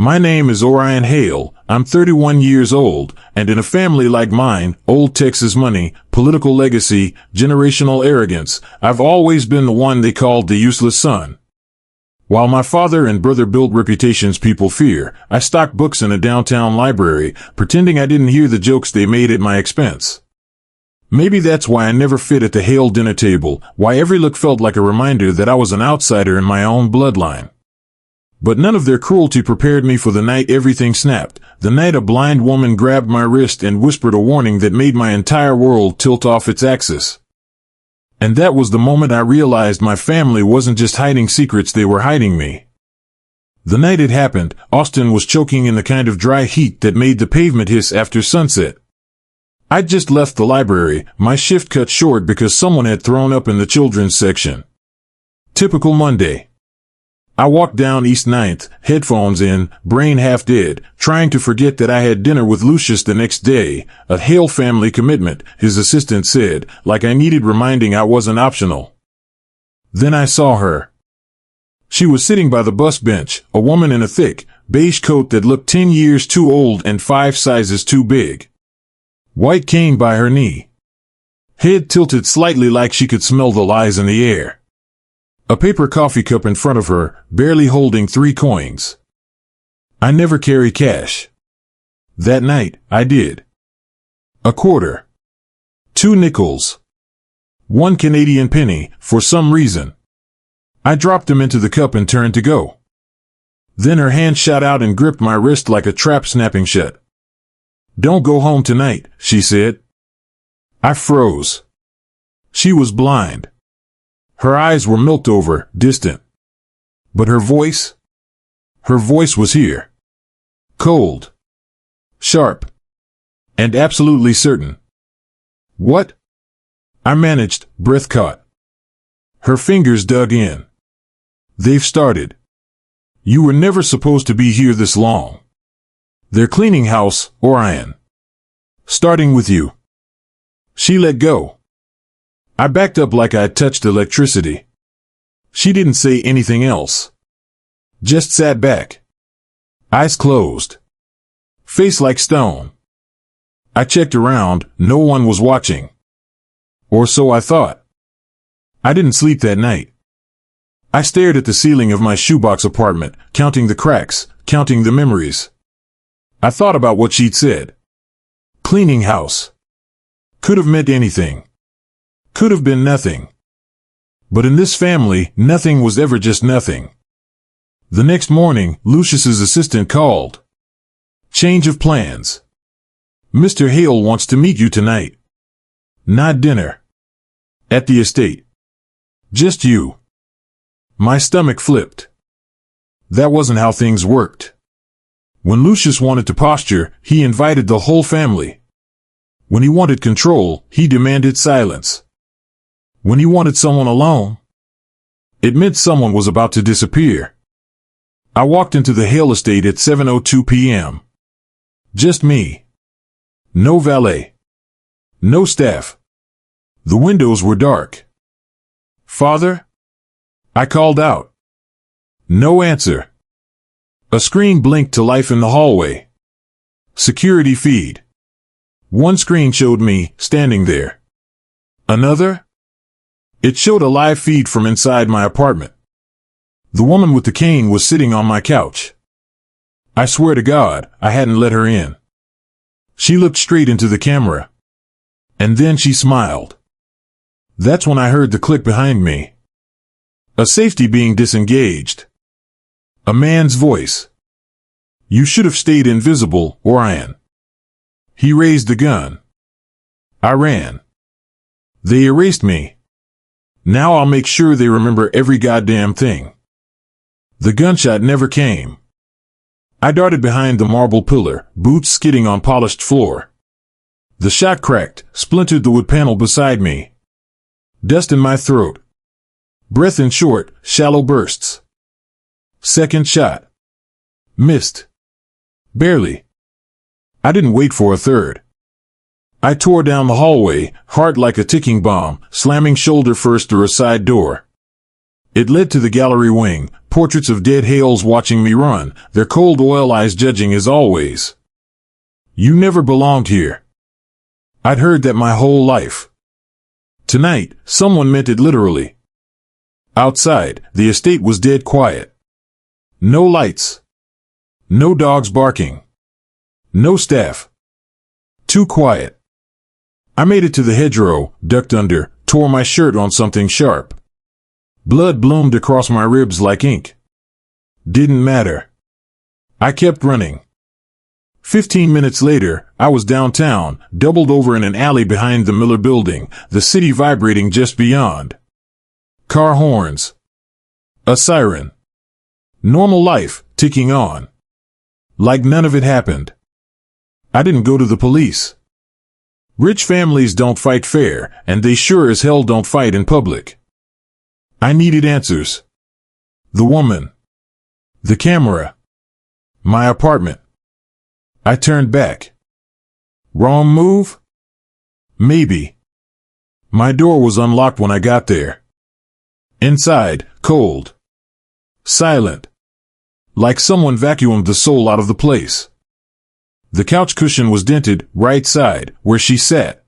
My name is Orion Hale. I'm 31 years old, and in a family like mine, old Texas money, political legacy, generational arrogance, I've always been the one they called the useless son. While my father and brother built reputations people fear, I stocked books in a downtown library, pretending I didn't hear the jokes they made at my expense. Maybe that's why I never fit at the Hale dinner table, why every look felt like a reminder that I was an outsider in my own bloodline. But none of their cruelty prepared me for the night everything snapped, the night a blind woman grabbed my wrist and whispered a warning that made my entire world tilt off its axis. And that was the moment I realized my family wasn't just hiding secrets, they were hiding me. The night it happened, Austin was choking in the kind of dry heat that made the pavement hiss after sunset. I'd just left the library, my shift cut short because someone had thrown up in the children's section. Typical Monday. I walked down East 9th, headphones in, brain half dead, trying to forget that I had dinner with Lucius the next day, a Hale family commitment, his assistant said, like I needed reminding I wasn't optional. Then I saw her. She was sitting by the bus bench, a woman in a thick, beige coat that looked 10 years too old and 5 sizes too big. White cane by her knee. Head tilted slightly like she could smell the lies in the air. A paper coffee cup in front of her, barely holding 3 coins. I never carry cash. That night, I did. A quarter. 2 nickels. 1 Canadian penny, for some reason. I dropped them into the cup and turned to go. Then her hand shot out and gripped my wrist like a trap snapping shut. "Don't go home tonight," she said. I froze. She was blind. Her eyes were milked over, distant. But her voice? Her voice was here. Cold. Sharp. And absolutely certain. "What?" I managed, breath caught. Her fingers dug in. "They've started. You were never supposed to be here this long. They're cleaning house, Orion. Starting with you." She let go. I backed up like I had touched electricity. She didn't say anything else. Just sat back. Eyes closed. Face like stone. I checked around, no one was watching. Or so I thought. I didn't sleep that night. I stared at the ceiling of my shoebox apartment, counting the cracks, counting the memories. I thought about what she'd said. Cleaning house. Could have meant anything. Could have been nothing. But in this family, nothing was ever just nothing. The next morning, Lucius's assistant called. "Change of plans. Mr. Hale wants to meet you tonight. Not dinner. At the estate. Just you." My stomach flipped. That wasn't how things worked. When Lucius wanted to posture, he invited the whole family. When he wanted control, he demanded silence. When he wanted someone alone, it meant someone was about to disappear. I walked into the Hale estate at 7:02 p.m. Just me. No valet. No staff. The windows were dark. "Father?" I called out. No answer. A screen blinked to life in the hallway. Security feed. One screen showed me, standing there. Another? It showed a live feed from inside my apartment. The woman with the cane was sitting on my couch. I swear to God, I hadn't let her in. She looked straight into the camera. And then she smiled. That's when I heard the click behind me. A safety being disengaged. A man's voice. "You should have stayed invisible, Orion." He raised the gun. I ran. They erased me. Now I'll make sure they remember every goddamn thing. The gunshot never came. I darted behind the marble pillar, boots skidding on polished floor. The shot cracked, splintered the wood panel beside me. Dust in my throat. Breath in short, shallow bursts. Second shot. Missed. Barely. I didn't wait for a third. I tore down the hallway, heart like a ticking bomb, slamming shoulder first through a side door. It led to the gallery wing, portraits of dead Hales watching me run, their cold oil eyes judging as always. You never belonged here. I'd heard that my whole life. Tonight, someone meant it literally. Outside, the estate was dead quiet. No lights. No dogs barking. No staff. Too quiet. I made it to the hedgerow, ducked under, tore my shirt on something sharp. Blood bloomed across my ribs like ink. Didn't matter. I kept running. 15 minutes later, I was downtown, doubled over in an alley behind the Miller Building, the city vibrating just beyond. Car horns. A siren. Normal life, ticking on. Like none of it happened. I didn't go to the police. Rich families don't fight fair, and they sure as hell don't fight in public. I needed answers. The woman. The camera. My apartment. I turned back. Wrong move? Maybe. My door was unlocked when I got there. Inside, cold. Silent. Like someone vacuumed the soul out of the place. The couch cushion was dented, right side, where she sat.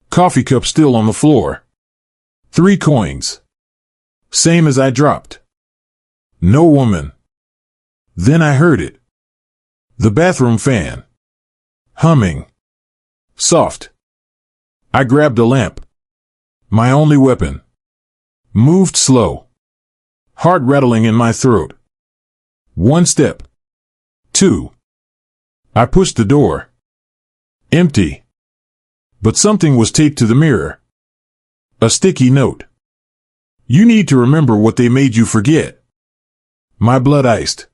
Coffee cup still on the floor. 3 coins. Same as I dropped. No woman. Then I heard it. The bathroom fan. Humming. Soft. I grabbed a lamp. My only weapon. Moved slow. Heart rattling in my throat. 1 step. 2. I pushed the door. Empty. But something was taped to the mirror. A sticky note. You need to remember what they made you forget. My blood iced.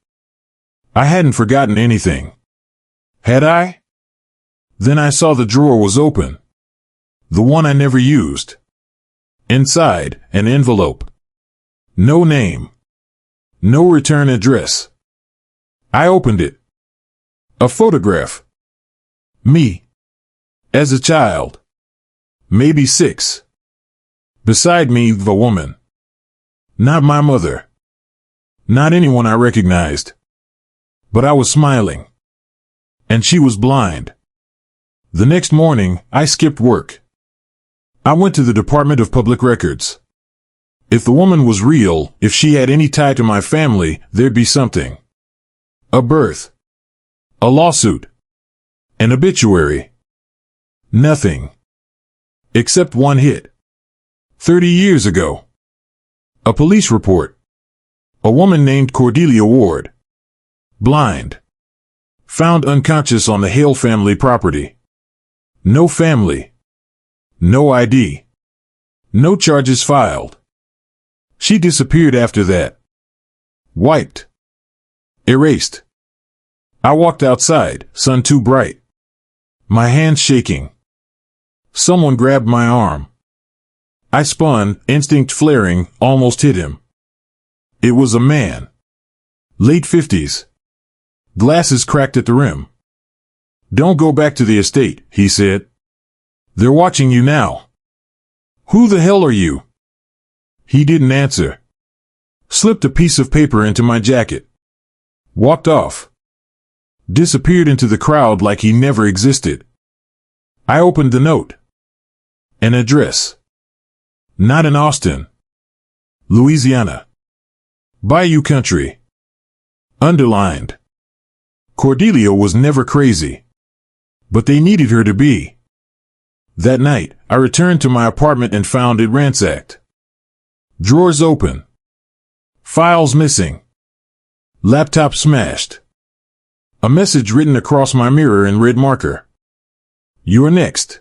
I hadn't forgotten anything. Had I? Then I saw the drawer was open. The one I never used. Inside, an envelope. No name. No return address. I opened it. A photograph. Me. As a child. Maybe 6. Beside me, the woman. Not my mother. Not anyone I recognized. But I was smiling. And she was blind. The next morning, I skipped work. I went to the Department of Public Records. If the woman was real, if she had any tie to my family, there'd be something. A birth. A lawsuit. An obituary. Nothing. Except one hit. 30 years ago. A police report. A woman named Cordelia Ward. Blind. Found unconscious on the Hale family property. No family. No ID. No charges filed. She disappeared after that. Wiped. Erased. I walked outside, sun too bright. My hands shaking. Someone grabbed my arm. I spun, instinct flaring, almost hit him. It was a man. Late 50s. Glasses cracked at the rim. Don't go back to the estate, he said. They're watching you now. Who the hell are you? He didn't answer. Slipped a piece of paper into my jacket. Walked off. Disappeared into the crowd like he never existed. I opened the note. An address. Not in Austin. Louisiana. Bayou Country. Underlined. Cordelia was never crazy. But they needed her to be. That night, I returned to my apartment and found it ransacked. Drawers open. Files missing. Laptop smashed. A message written across my mirror in red marker. You're next.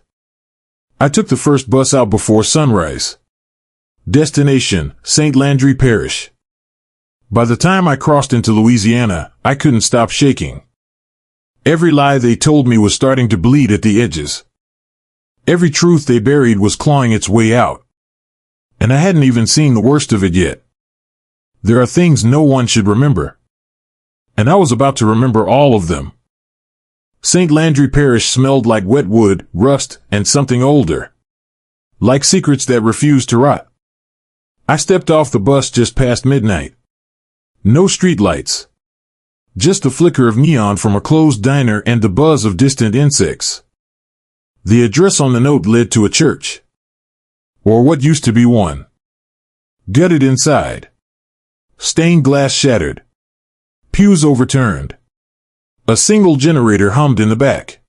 I took the first bus out before sunrise. Destination, St. Landry Parish. By the time I crossed into Louisiana, I couldn't stop shaking. Every lie they told me was starting to bleed at the edges. Every truth they buried was clawing its way out. And I hadn't even seen the worst of it yet. There are things no one should remember. And I was about to remember all of them. St. Landry Parish smelled like wet wood, rust, and something older. Like secrets that refused to rot. I stepped off the bus just past midnight. No streetlights. Just the flicker of neon from a closed diner and the buzz of distant insects. The address on the note led to a church. Or what used to be one. Gutted inside. Stained glass shattered. Pews overturned. A single generator hummed in the back.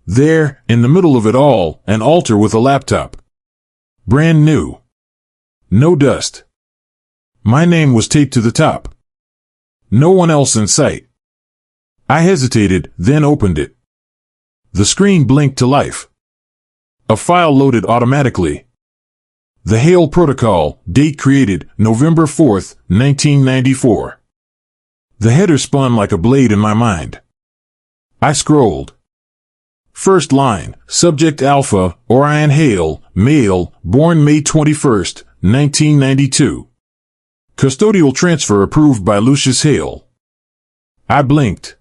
There, in the middle of it all, an altar with a laptop. Brand new. No dust. My name was taped to the top. No one else in sight. I hesitated, then opened it. The screen blinked to life. A file loaded automatically. The Hail Protocol, date created, November 4th, 1994. The header spun like a blade in my mind. I scrolled. First line, subject Alpha, Orion Hale, male, born May 21st, 1992. Custodial transfer approved by Lucius Hale. I blinked.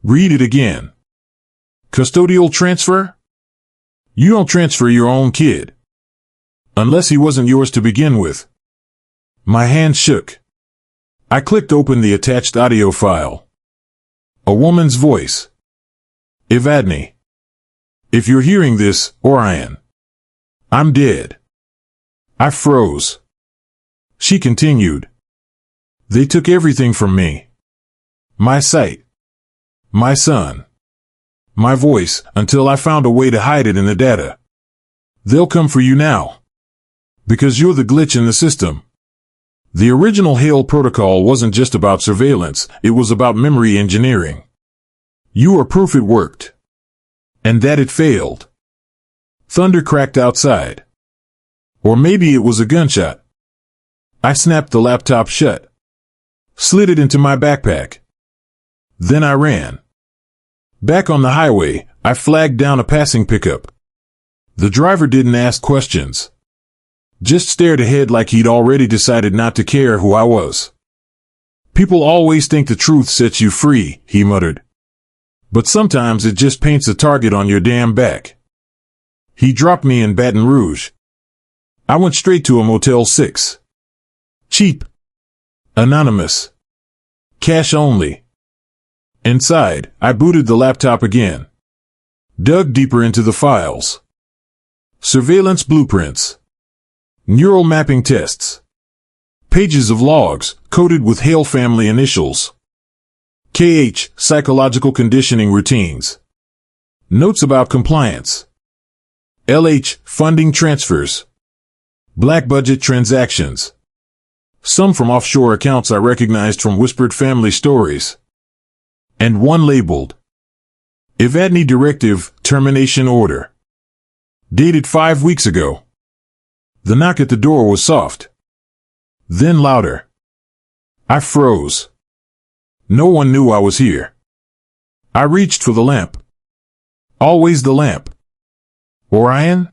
Read it again. Custodial transfer? You don't transfer your own kid. Unless he wasn't yours to begin with. My hand shook. I clicked open the attached audio file. A woman's voice. Evadne. If you're hearing this, Orion. I'm dead. I froze. She continued. They took everything from me. My sight. My son. My voice, until I found a way to hide it in the data. They'll come for you now. Because you're the glitch in the system. The original Hail Protocol wasn't just about surveillance, it was about memory engineering. You are proof it worked. And that it failed. Thunder cracked outside. Or maybe it was a gunshot. I snapped the laptop shut. Slid it into my backpack. Then I ran. Back on the highway, I flagged down a passing pickup. The driver didn't ask questions. Just stared ahead like he'd already decided not to care who I was. People always think the truth sets you free, he muttered. But sometimes it just paints a target on your damn back. He dropped me in Baton Rouge. I went straight to a Motel 6. Cheap. Anonymous. Cash only. Inside, I booted the laptop again. Dug deeper into the files. Surveillance blueprints. Neural mapping tests. Pages of logs, coded with Hale family initials. KH, psychological conditioning routines. Notes about compliance. LH, funding transfers. Black budget transactions. Some from offshore accounts I recognized from whispered family stories. And one labeled. Evadne Directive, Termination Order. Dated 5 weeks ago. The knock at the door was soft. Then louder. I froze. No one knew I was here. I reached for the lamp. Always the lamp. Orion?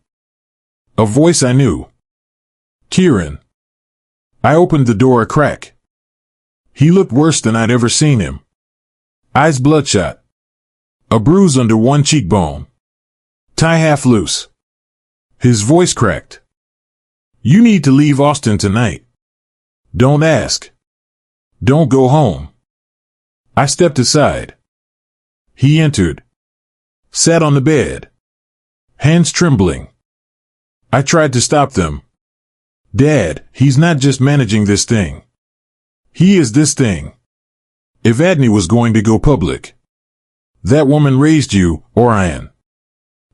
A voice I knew. Kieran. I opened the door a crack. He looked worse than I'd ever seen him. Eyes bloodshot. A bruise under one cheekbone. Tie half loose. His voice cracked. You need to leave Austin tonight. Don't ask. Don't go home. I stepped aside. He entered. Sat on the bed. Hands trembling. I tried to stop them. Dad, he's not just managing this thing. He is this thing. Evadne was going to go public. That woman raised you, Orion.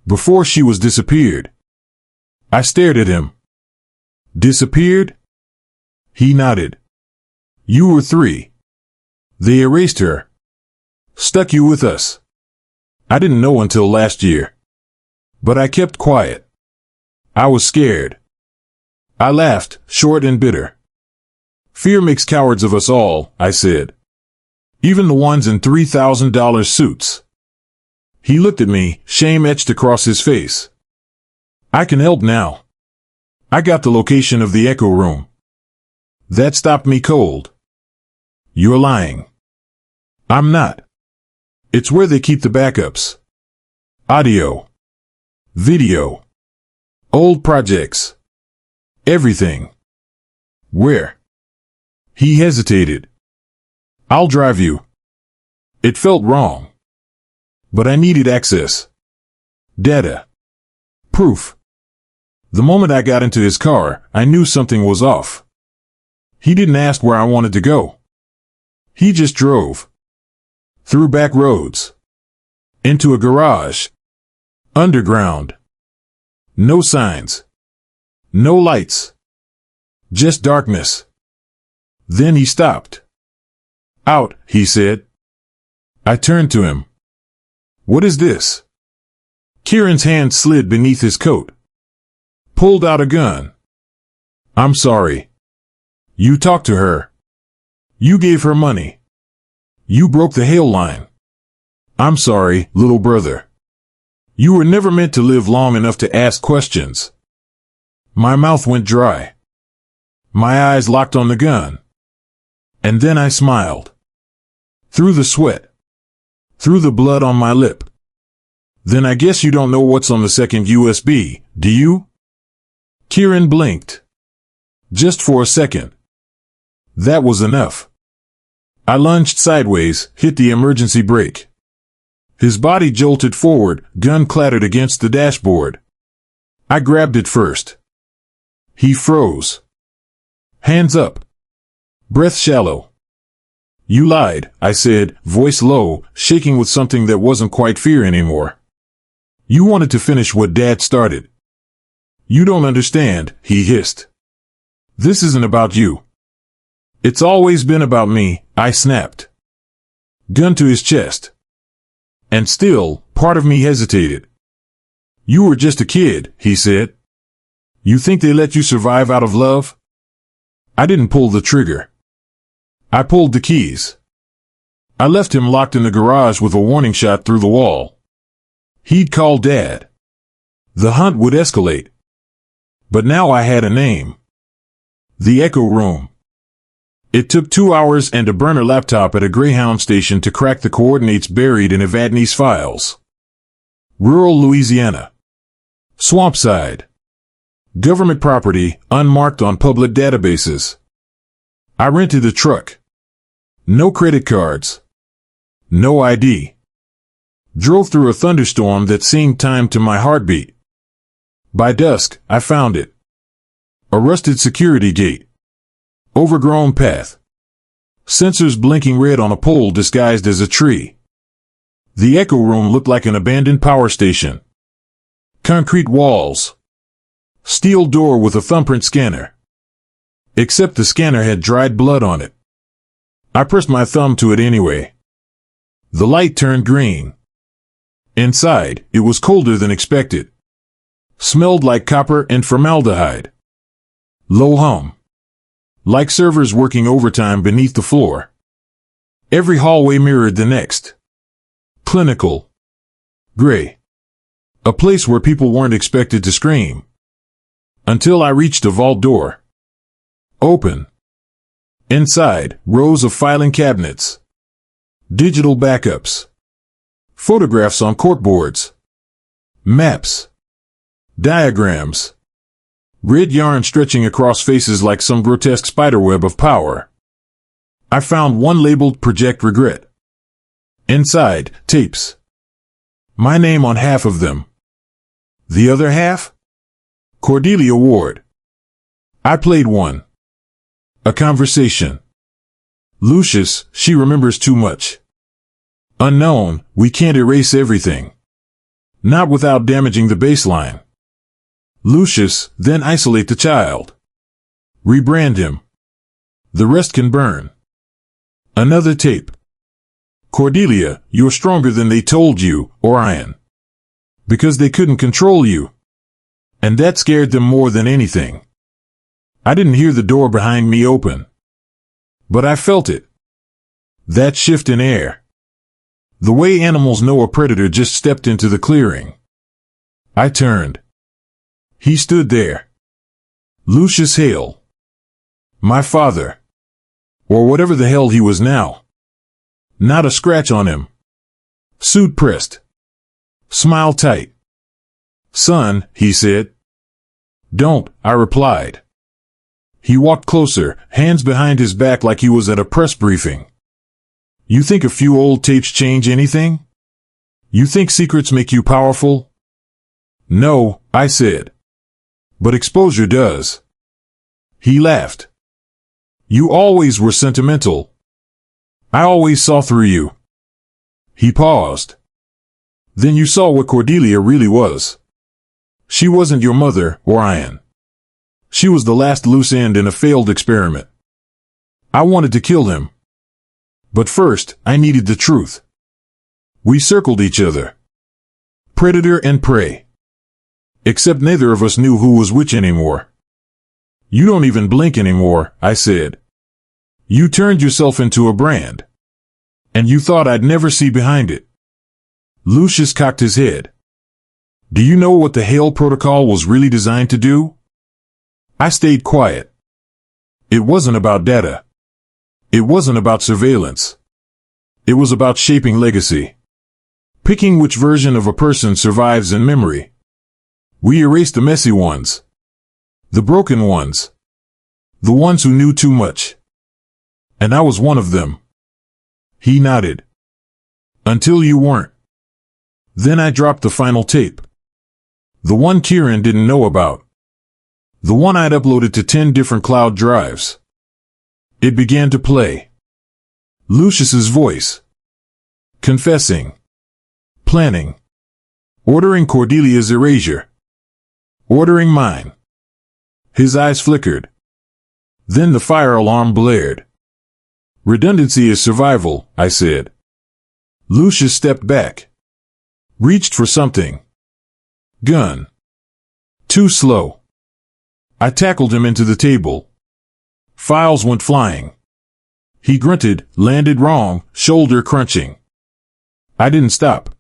Before she was disappeared. I stared at him. Disappeared? He nodded. You were 3. They erased her. Stuck you with us. I didn't know until last year. But I kept quiet. I was scared. I laughed, short and bitter. Fear makes cowards of us all, I said. Even the ones in $3,000 suits. He looked at me, shame etched across his face. I can help now. I got the location of the echo room. That stopped me cold. You're lying. I'm not. It's where they keep the backups. Audio. Video. Old projects. Everything. Where? He hesitated. I'll drive you. It felt wrong. But I needed access. Data. Proof. The moment I got into his car, I knew something was off. He didn't ask where I wanted to go. He just drove. Through back roads. Into a garage. Underground. No signs. No lights. Just darkness. Then he stopped. Out, he said. I turned to him. What is this? Kieran's hand slid beneath his coat. Pulled out a gun. I'm sorry. You talked to her. You gave her money. You broke the hail line. I'm sorry, little brother. You were never meant to live long enough to ask questions. My mouth went dry. My eyes locked on the gun. And then I smiled. Through the sweat. Through the blood on my lip. Then I guess you don't know what's on the second USB, do you? Kieran blinked. Just for a second. That was enough. I lunged sideways, hit the emergency brake. His body jolted forward, gun clattered against the dashboard. I grabbed it first. He froze. Hands up. Breath shallow. You lied, I said, voice low, shaking with something that wasn't quite fear anymore. You wanted to finish what Dad started. You don't understand, he hissed. This isn't about you. It's always been about me, I snapped. Gun to his chest. And still, part of me hesitated. You were just a kid, he said. You think they let you survive out of love? I didn't pull the trigger. I pulled the keys. I left him locked in the garage with a warning shot through the wall. He'd call Dad. The hunt would escalate. But now I had a name. The Echo Room. It took 2 hours and a burner laptop at a Greyhound station to crack the coordinates buried in Evadne's files. Rural Louisiana. Swampside. Government property, unmarked on public databases. I rented a truck. No credit cards. No ID. Drove through a thunderstorm that seemed timed to my heartbeat. By dusk, I found it. A rusted security gate. Overgrown path. Sensors blinking red on a pole disguised as a tree. The Echo Room looked like an abandoned power station. Concrete walls. Steel door with a thumbprint scanner. Except the scanner had dried blood on it. I pressed my thumb to it anyway. The light turned green. Inside, it was colder than expected. Smelled like copper and formaldehyde. Low hum. Like servers working overtime beneath the floor. Every hallway mirrored the next. Clinical. Gray. A place where people weren't expected to scream. Until I reached a vault door. Open. Inside, rows of filing cabinets. Digital backups. Photographs on corkboards. Maps. Diagrams. Red yarn stretching across faces like some grotesque spiderweb of power. I found one labeled Project Regret. Inside, tapes. My name on half of them. The other half? Cordelia Ward. I played one. A conversation. Lucius, she remembers too much. Unknown, we can't erase everything. Not without damaging the baseline. Lucius, then isolate the child. Rebrand him. The rest can burn. Another tape. Cordelia, you're stronger than they told you, Orion. Because they couldn't control you. And that scared them more than anything. I didn't hear the door behind me open. But I felt it. That shift in air. The way animals know a predator just stepped into the clearing. I turned. He stood there. Lucius Hale. My father. Or whatever the hell he was now. Not a scratch on him. Suit pressed. Smile tight. Son, he said. Don't, I replied. He walked closer, hands behind his back like he was at a press briefing. You think a few old tapes change anything? You think secrets make you powerful? No, I said. But exposure does. He laughed. You always were sentimental. I always saw through you. He paused. Then you saw what Cordelia really was. She wasn't your mother, Orion. She was the last loose end in a failed experiment. I wanted to kill him. But first, I needed the truth. We circled each other. Predator and prey. Except neither of us knew who was which anymore. You don't even blink anymore, I said. You turned yourself into a brand. And you thought I'd never see behind it. Lucius cocked his head. Do you know what the Hale Protocol was really designed to do? I stayed quiet. It wasn't about data. It wasn't about surveillance. It was about shaping legacy. Picking which version of a person survives in memory. We erased the messy ones. The broken ones. The ones who knew too much. And I was one of them. He nodded. Until you weren't. Then I dropped the final tape. The one Kieran didn't know about. The one I'd uploaded to 10 different cloud drives. It began to play. Lucius's voice. Confessing. Planning. Ordering Cordelia's erasure. Ordering mine. His eyes flickered. Then the fire alarm blared. Redundancy is survival, I said. Lucius stepped back. Reached for something. Gun. Too slow. I tackled him into the table. Files went flying. He grunted, landed wrong, shoulder crunching. I didn't stop.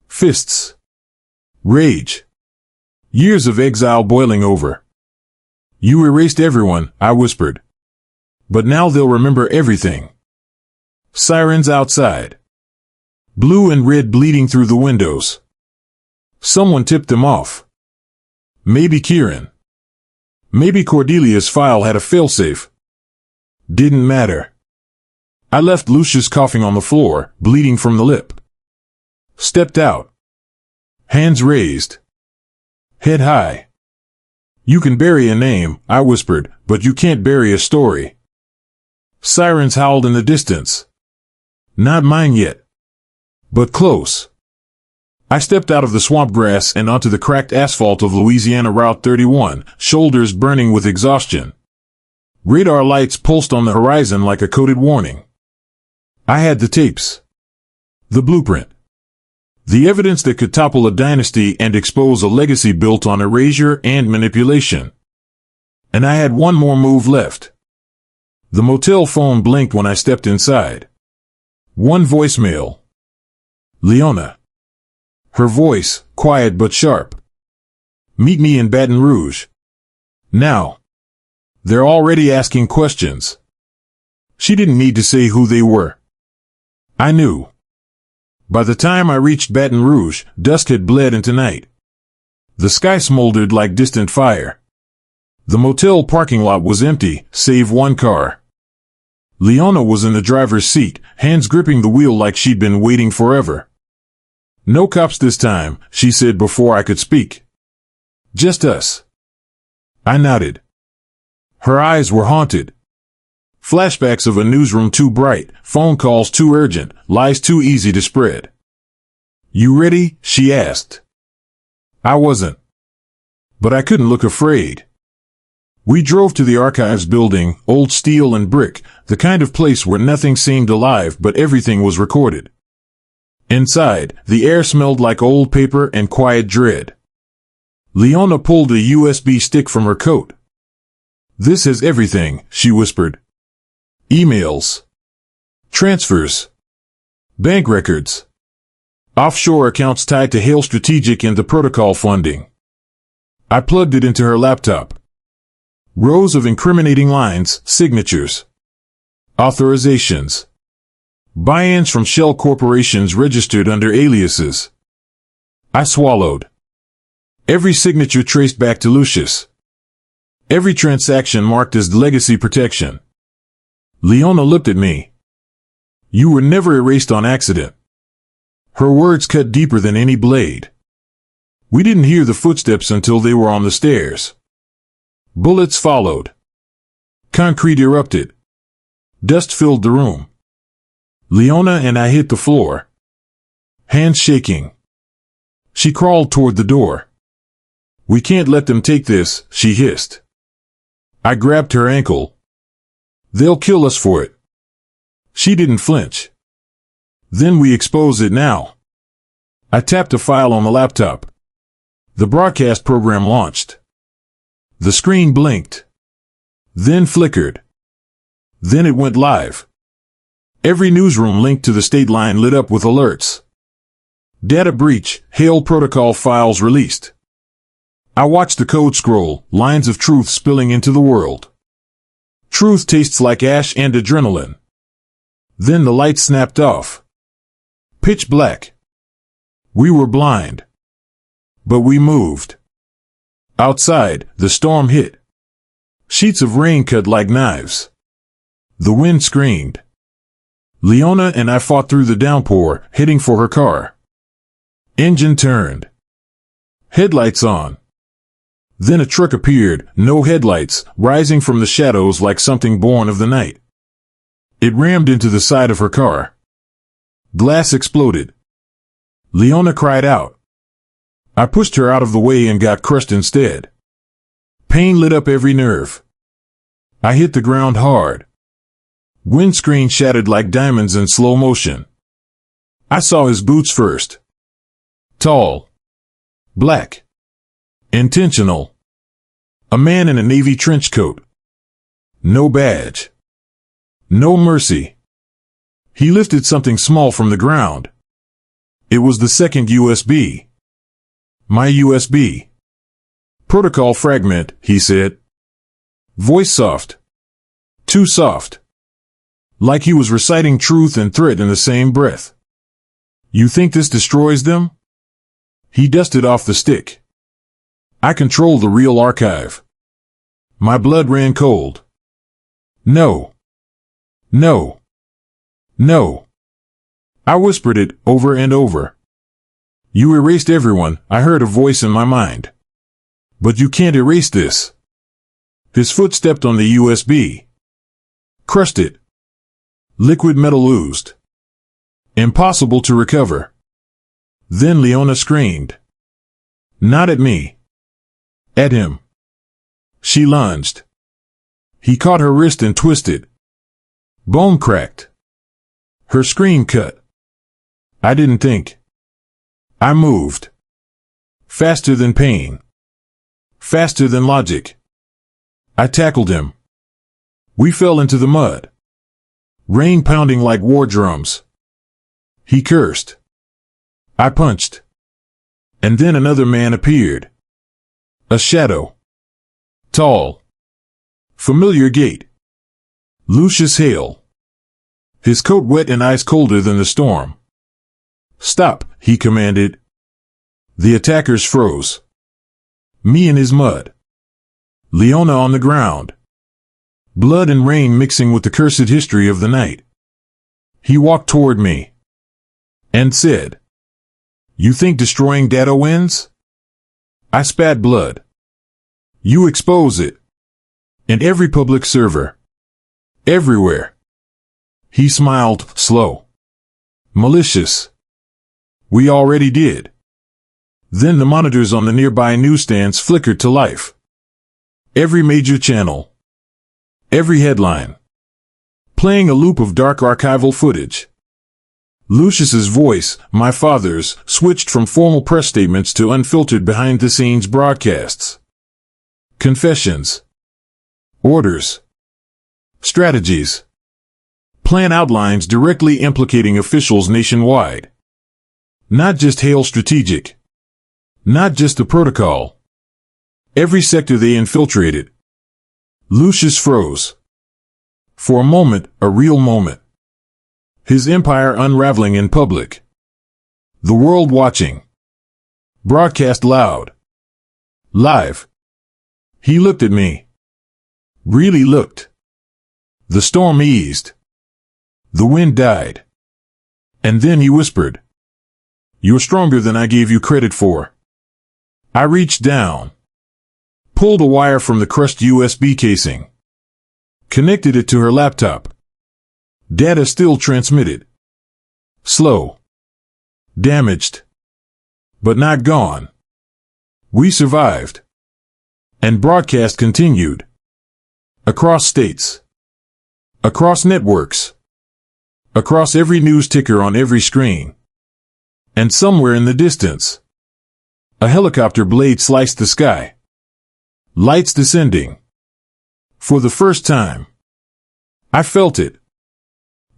Fists. Rage. Years of exile boiling over. You erased everyone, I whispered. But now they'll remember everything. Sirens outside. Blue and red bleeding through the windows. Someone tipped them off. Maybe Kieran. Maybe Cordelia's file had a failsafe. Didn't matter. I left Lucius coughing on the floor, bleeding from the lip. Stepped out. Hands raised. Head high. You can bury a name, I whispered, but you can't bury a story. Sirens howled in the distance. Not mine yet. But close. I stepped out of the swamp grass and onto the cracked asphalt of Louisiana Route 31, shoulders burning with exhaustion. Radar lights pulsed on the horizon like a coded warning. I had the tapes. The blueprint. The evidence that could topple a dynasty and expose a legacy built on erasure and manipulation. And I had one more move left. The motel phone blinked when I stepped inside. One voicemail. Leona. Her voice, quiet but sharp. Meet me in Baton Rouge. Now. They're already asking questions. She didn't need to say who they were. I knew. By the time I reached Baton Rouge, dusk had bled into night. The sky smoldered like distant fire. The motel parking lot was empty, save one car. Leona was in the driver's seat, hands gripping the wheel like she'd been waiting forever. No cops this time, she said before I could speak. Just us. I nodded. Her eyes were haunted. Flashbacks of a newsroom too bright, phone calls too urgent, lies too easy to spread. You ready? She asked. I wasn't. But I couldn't look afraid. We drove to the archives building, old steel and brick, the kind of place where nothing seemed alive but everything was recorded. Inside, the air smelled like old paper and quiet dread. Leona pulled a USB stick from her coat. This has everything, she whispered. Emails. Transfers. Bank records. Offshore accounts tied to Hale Strategic and the protocol funding. I plugged it into her laptop. Rows of incriminating lines, signatures. Authorizations. Buy-ins from shell corporations registered under aliases. I swallowed. Every signature traced back to Lucius. Every transaction marked as legacy protection. Leona looked at me. You were never erased on accident. Her words cut deeper than any blade. We didn't hear the footsteps until they were on the stairs. Bullets followed. Concrete erupted. Dust filled the room. Leona and I hit the floor. Hands shaking. She crawled toward the door. We can't let them take this, she hissed. I grabbed her ankle. They'll kill us for it. She didn't flinch. Then we expose it now. I tapped a file on the laptop. The broadcast program launched. The screen blinked. Then flickered. Then it went live. Every newsroom linked to the state line lit up with alerts. Data breach, Hale protocol files released. I watched the code scroll, lines of truth spilling into the world. Truth tastes like ash and adrenaline. Then the light snapped off. Pitch black. We were blind. But we moved. Outside, the storm hit. Sheets of rain cut like knives. The wind screamed. Leona and I fought through the downpour, heading for her car. Engine turned. Headlights on. Then a truck appeared, no headlights, rising from the shadows like something born of the night. It rammed into the side of her car. Glass exploded. Leona cried out. I pushed her out of the way and got crushed instead. Pain lit up every nerve. I hit the ground hard. Windscreen shattered like diamonds in slow motion. I saw his boots first. Tall. Black. Intentional. A man in a navy trench coat. No badge. No mercy. He lifted something small from the ground. It was the second USB. My USB. Protocol fragment, he said. Voice soft. Too soft. Like he was reciting truth and threat in the same breath. You think this destroys them? He dusted off the stick. I control the real archive. My blood ran cold. No. No. No. I whispered it over and over. You erased everyone, I heard a voice in my mind. But you can't erase this. His foot stepped on the USB. Crushed it. Liquid metal oozed. Impossible to recover. Then Leona screamed. Not at me. At him. She lunged. He caught her wrist and twisted. Bone cracked. Her scream cut. I didn't think. I moved. Faster than pain. Faster than logic. I tackled him. We fell into the mud. Rain pounding like war drums. He cursed. I punched. And then another man appeared. A shadow. Tall. Familiar gait. Lucius Hale. His coat wet and ice colder than the storm. Stop, he commanded. The attackers froze. Me in his mud. Leona on the ground. Blood and rain mixing with the cursed history of the night. He walked toward me. And said, You think destroying data wins? I spat blood. You expose it. In every public server. Everywhere. He smiled, slow. Malicious. We already did. Then the monitors on the nearby newsstands flickered to life. Every major channel. Every headline. Playing a loop of dark archival footage. Lucius's voice, my father's, switched from formal press statements to unfiltered behind-the-scenes broadcasts. Confessions. Orders. Strategies. Plan outlines directly implicating officials nationwide. Not just Hale Strategic. Not just the protocol. Every sector they infiltrated. Lucius froze. For a moment, a real moment. His empire unraveling in public. The world watching. Broadcast loud. Live. He looked at me. Really looked. The storm eased. The wind died. And then he whispered, "You're stronger than I gave you credit for." I reached down, pulled a wire from the crushed USB casing, connected it to her laptop. Data still transmitted. Slow. Damaged. But not gone. We survived. And broadcast continued. Across states. Across networks. Across every news ticker on every screen. And somewhere in the distance, a helicopter blade sliced the sky. Lights descending. For the first time, I felt it.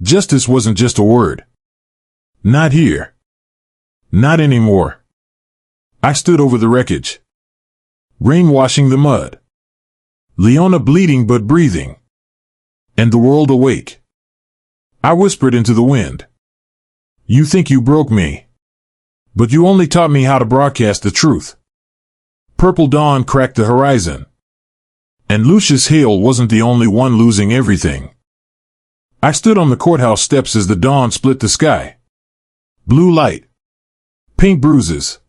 Justice wasn't just a word. Not here. Not anymore. I stood over the wreckage. Rain washing the mud. Leona bleeding but breathing. And the world awake. I whispered into the wind. "You think you broke me. But you only taught me how to broadcast the truth." Purple dawn cracked the horizon. And Lucius Hale wasn't the only one losing everything. I stood on the courthouse steps as the dawn split the sky. Blue light. Pink bruises.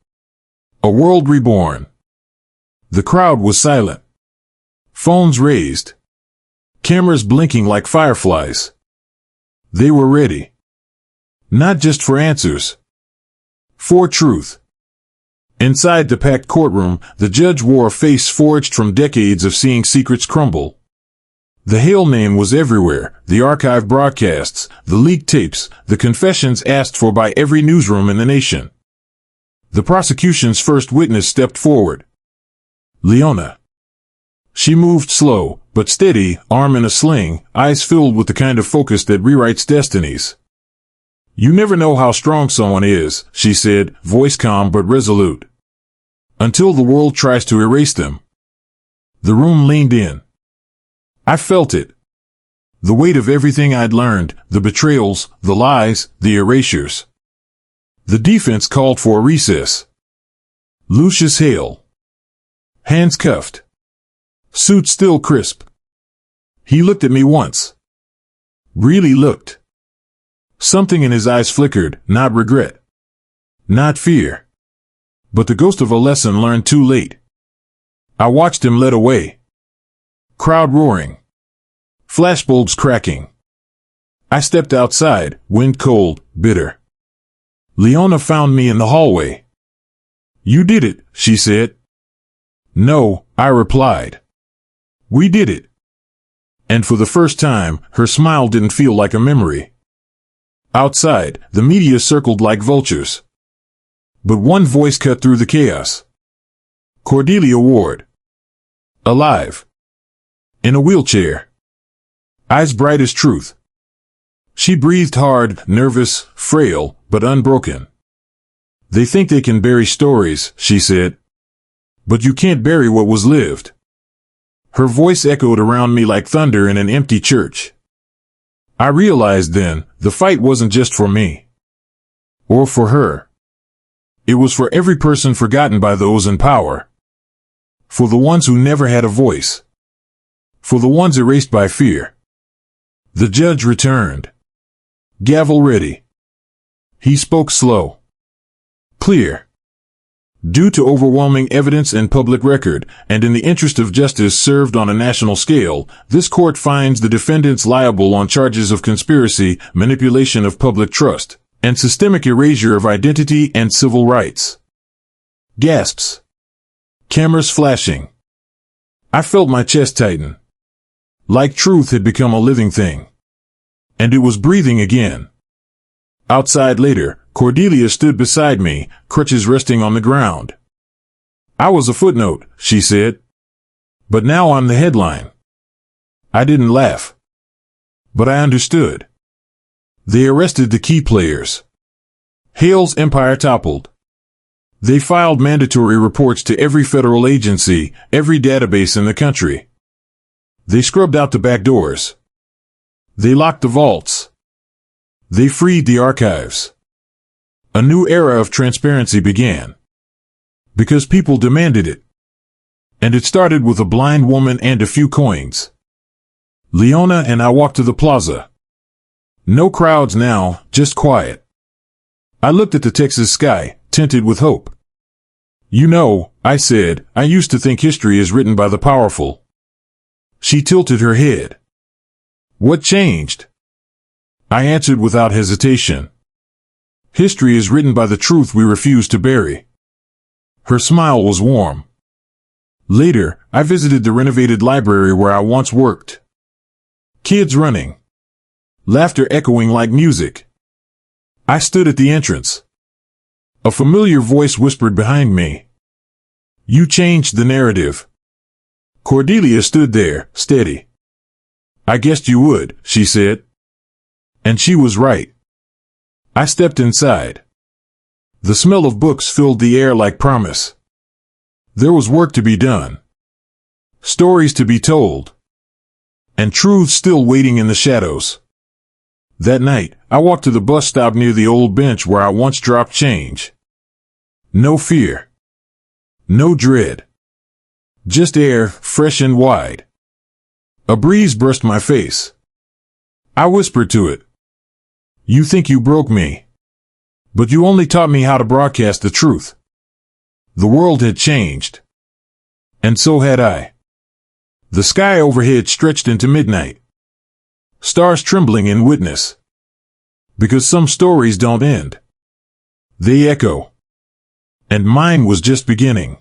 A world reborn. The crowd was silent. Phones raised. Cameras blinking like fireflies. They were ready. Not just for answers. For truth. Inside the packed courtroom, the judge wore a face forged from decades of seeing secrets crumble. The Hale name was everywhere, the archived broadcasts, the leaked tapes, the confessions asked for by every newsroom in the nation. The prosecution's first witness stepped forward. Leona. She moved slow, but steady, arm in a sling, eyes filled with the kind of focus that rewrites destinies. "You never know how strong someone is," she said, voice calm but resolute. "Until the world tries to erase them." The room leaned in. I felt it. The weight of everything I'd learned, the betrayals, the lies, the erasures. The defense called for a recess. Lucius Hale. Hands cuffed. Suit still crisp. He looked at me once. Really looked. Something in his eyes flickered, not regret. Not fear. But the ghost of a lesson learned too late. I watched him led away. Crowd roaring. Flashbulbs cracking. I stepped outside, wind cold, bitter. Leona found me in the hallway. "You did it," she said. "No," I replied. "We did it." And for the first time, her smile didn't feel like a memory. Outside, the media circled like vultures. But one voice cut through the chaos. Cordelia Ward. Alive. In a wheelchair. Eyes bright as truth. She breathed hard, nervous, frail, but unbroken. "They think they can bury stories," she said. "But you can't bury what was lived." Her voice echoed around me like thunder in an empty church. I realized then, the fight wasn't just for me. Or for her. It was for every person forgotten by those in power. For the ones who never had a voice. For the ones erased by fear. The judge returned. Gavel ready. He spoke slow. Clear. Due to overwhelming evidence and public record, and in the interest of justice served on a national scale, this court finds the defendants liable on charges of conspiracy, manipulation of public trust, and systemic erasure of identity and civil rights. Gasps. Cameras flashing. I felt my chest tighten. Like truth had become a living thing. And it was breathing again. Outside later, Cordelia stood beside me, crutches resting on the ground. "I was a footnote," she said. "But now I'm the headline." I didn't laugh. But I understood. They arrested the key players. Hale's empire toppled. They filed mandatory reports to every federal agency, every database in the country. They scrubbed out the back doors. They locked the vaults. They freed the archives. A new era of transparency began. Because people demanded it. And it started with a blind woman and a few coins. Leona and I walked to the plaza. No crowds now, just quiet. I looked at the Texas sky, tinted with hope. You know, I said, I used to think history is written by the powerful. She tilted her head. What changed? I answered without hesitation. History is written by the truth we refuse to bury. Her smile was warm. Later, I visited the renovated library where I once worked. Kids running. Laughter echoing like music. I stood at the entrance. A familiar voice whispered behind me. You changed the narrative. Cordelia stood there, steady. I guessed you would, she said. And she was right. I stepped inside. The smell of books filled the air like promise. There was work to be done. Stories to be told. And truth still waiting in the shadows. That night, I walked to the bus stop near the old bench where I once dropped change. No fear. No dread. Just air, fresh and wide. A breeze brushed my face. I whispered to it. You think you broke me. But you only taught me how to broadcast the truth. The world had changed. And so had I. The sky overhead stretched into midnight. Stars trembling in witness. Because some stories don't end. They echo. And mine was just beginning.